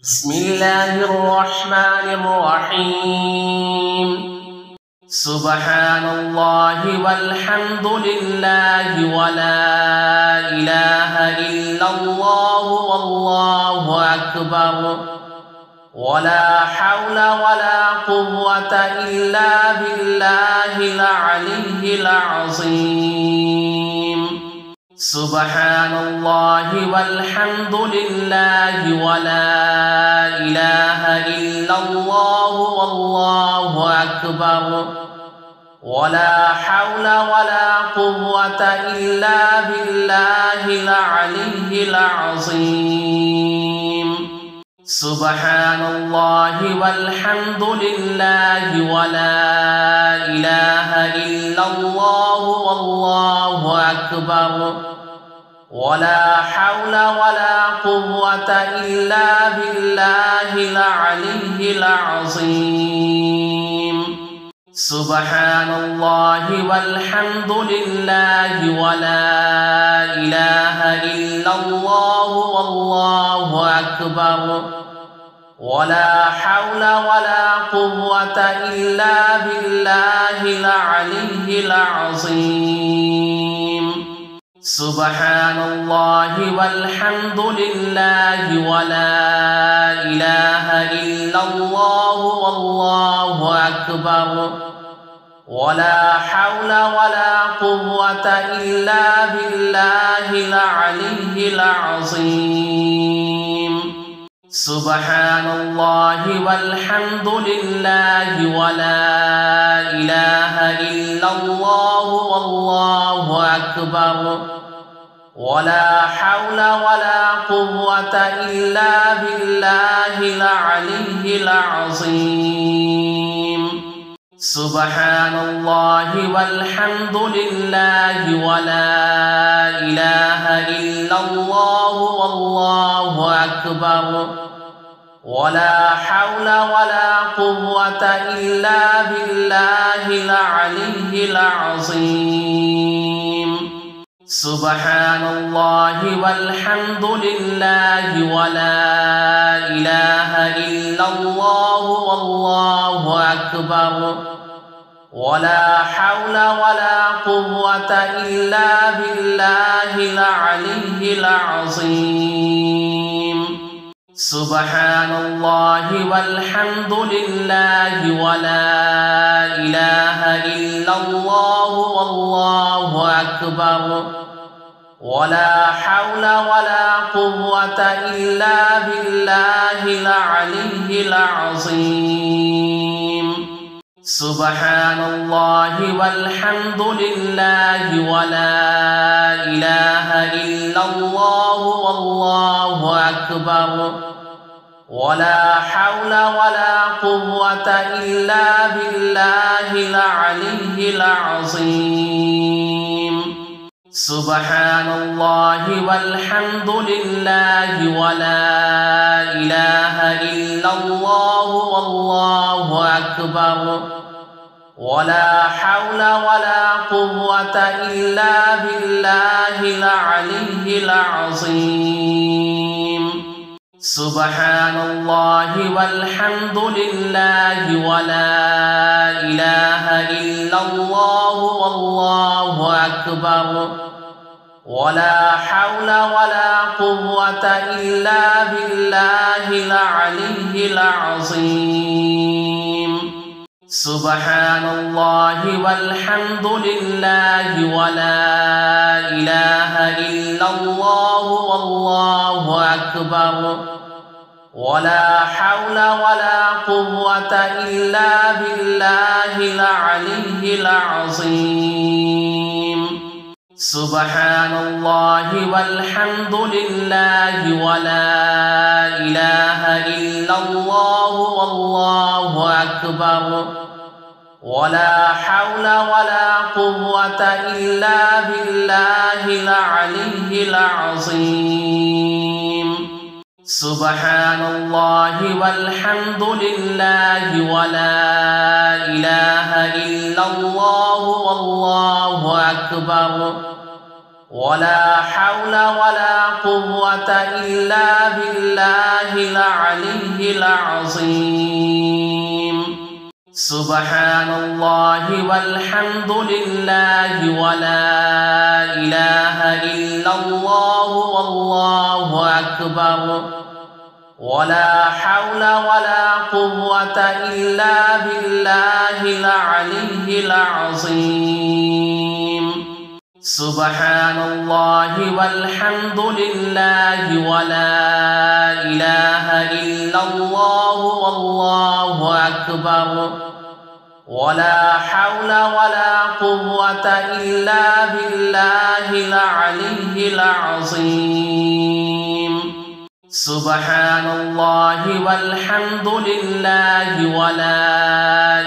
بسم الله الرحمن الرحيم. سبحان الله والحمد لله ولا إله إلا الله والله أكبر ولا حول ولا قوة إلا بالله العلي العظيم. سبحان الله والحمد لله ولا إله إلا الله والله أكبر ولا حول ولا قوة إلا بالله العلي العظيم. سبحان الله والحمد لله ولا إله إلا الله والله أكبر ولا حول ولا قوة إلا بالله العلي العظيم. سبحان الله والحمد لله ولا إله إلا الله والله أكبر ولا حول ولا قوة إلا بالله العلي العظيم. سبحان الله والحمد لله ولا إله إلا الله والله أكبر ولا حول ولا قوة إلا بالله العلي العظيم. سبحان الله والحمد لله ولا إله إلا الله والله أكبر ولا حول ولا قوة إلا بالله العلي العظيم. سبحان الله والحمد لله ولا إله إلا الله والله أكبر ولا حول ولا قوة إلا بالله العلي العظيم. سبحان الله والحمد لله ولا إله إلا الله والله أكبر ولا حول ولا قوة إلا بالله العلي العظيم. سبحان الله والحمد لله ولا إله إلا الله والله أكبر ولا حول ولا قوة إلا بالله العلي العظيم. سبحان الله والحمد لله ولا إله إلا الله والله أكبر ولا حول ولا قوة إلا بالله العلي العظيم. سبحان الله والحمد لله ولا إله إلا الله والله أكبر ولا حول ولا قوة إلا بالله العلي العظيم. سبحان الله والحمد لله ولا إله إلا الله والله أكبر ولا حول ولا قوة إلا بالله العلي العظيم. سبحان الله والحمد لله ولا إله إلا الله والله أكبر ولا حول ولا قوة إلا بالله العلي العظيم. سبحان الله والحمد لله ولا إله إلا الله والله أكبر ولا حول ولا قوة إلا بالله العلي العظيم. سبحان الله والحمد لله ولا إله إلا الله والله أكبر ولا حول ولا قوة إلا بالله العلي العظيم سبحان الله والحمد لله ولا إله إلا الله والله أكبر ولا حول ولا قوة إلا بالله العلي العظيم سبحان الله والحمد لله ولا إله إلا الله والله أكبر ولا حول ولا قوة إلا بالله العلي العظيم سبحان الله والحمد لله ولا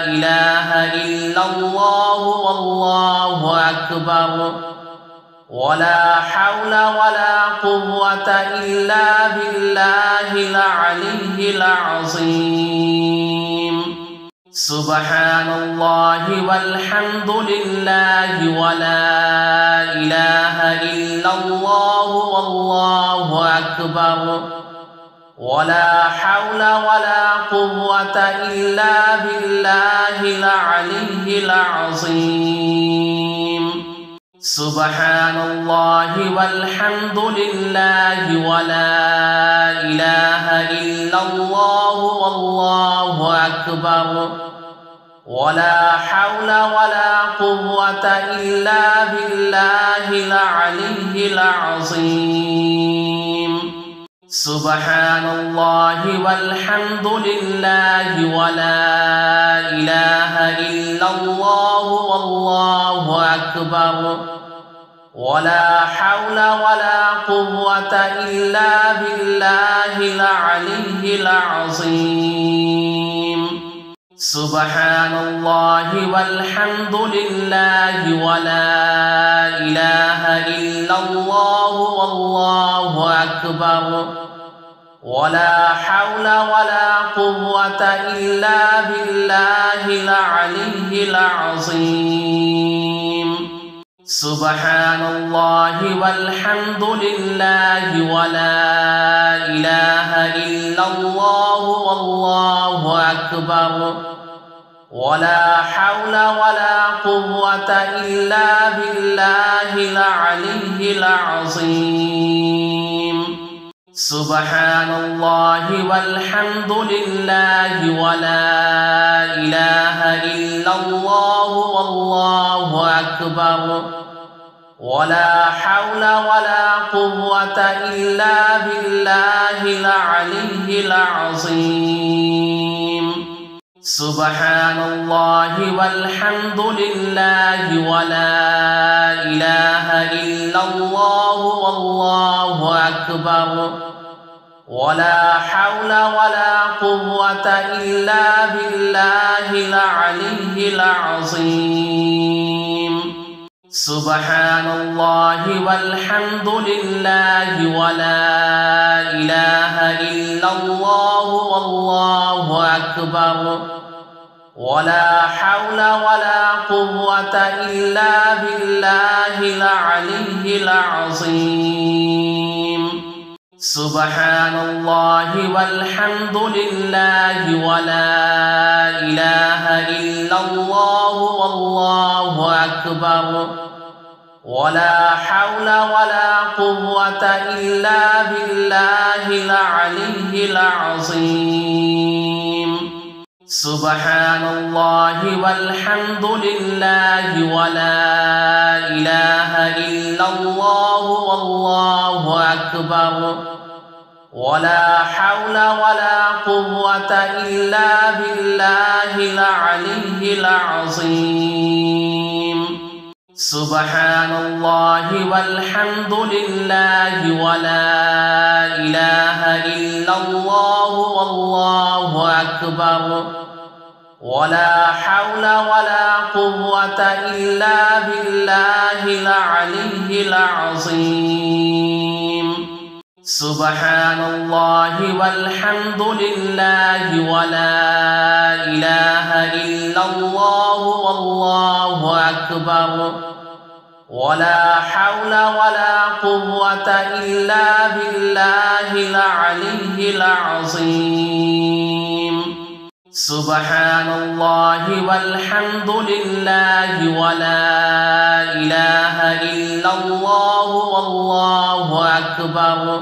إله إلا الله والله أكبر ولا حول ولا قوة إلا بالله العلي العظيم سبحان الله والحمد لله ولا إله إلا الله والله أكبر ولا حول ولا قوة إلا بالله العلي العظيم سبحان الله والحمد لله ولا إله إلا الله والله أكبر ولا حول ولا قوة إلا بالله العلي العظيم سبحان الله والحمد لله ولا إله إلا الله والله أكبر ولا حول ولا قوة إلا بالله العلي العظيم سبحان الله والحمد لله ولا إله إلا الله والله أكبر ولا حول ولا قوة إلا بالله العلي العظيم سبحان الله والحمد لله ولا إله إلا الله والله أكبر ولا حول ولا قوة إلا بالله العلي العظيم سبحان الله والحمد لله ولا إله إلا الله والله أكبر ولا حول ولا قوة إلا بالله العلي العظيم سبحان الله والحمد لله ولا إله إلا الله والله أكبر ولا حول ولا قوة إلا بالله العلي العظيم سبحان الله والحمد لله ولا إله إلا الله والله أكبر ولا حول ولا قوة إلا بالله العلي العظيم سبحان الله والحمد لله ولا إله إلا الله والله أكبر ولا حول ولا قوة إلا بالله العلي العظيم سبحان الله والحمد لله ولا إله إلا الله والله أكبر ولا حول ولا قوة إلا بالله العلي العظيم سبحان الله والحمد لله ولا إله إلا الله والله أكبر ولا حول ولا قوة إلا بالله العلي العظيم سبحان الله والحمد لله ولا إله إلا الله والله أكبر ولا حول ولا قوة إلا بالله العلي العظيم سبحان الله والحمد لله ولا إله إلا الله والله أكبر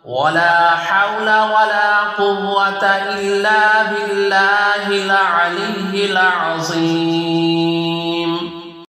ولا حول ولا قوة إلا بالله العلي العظيم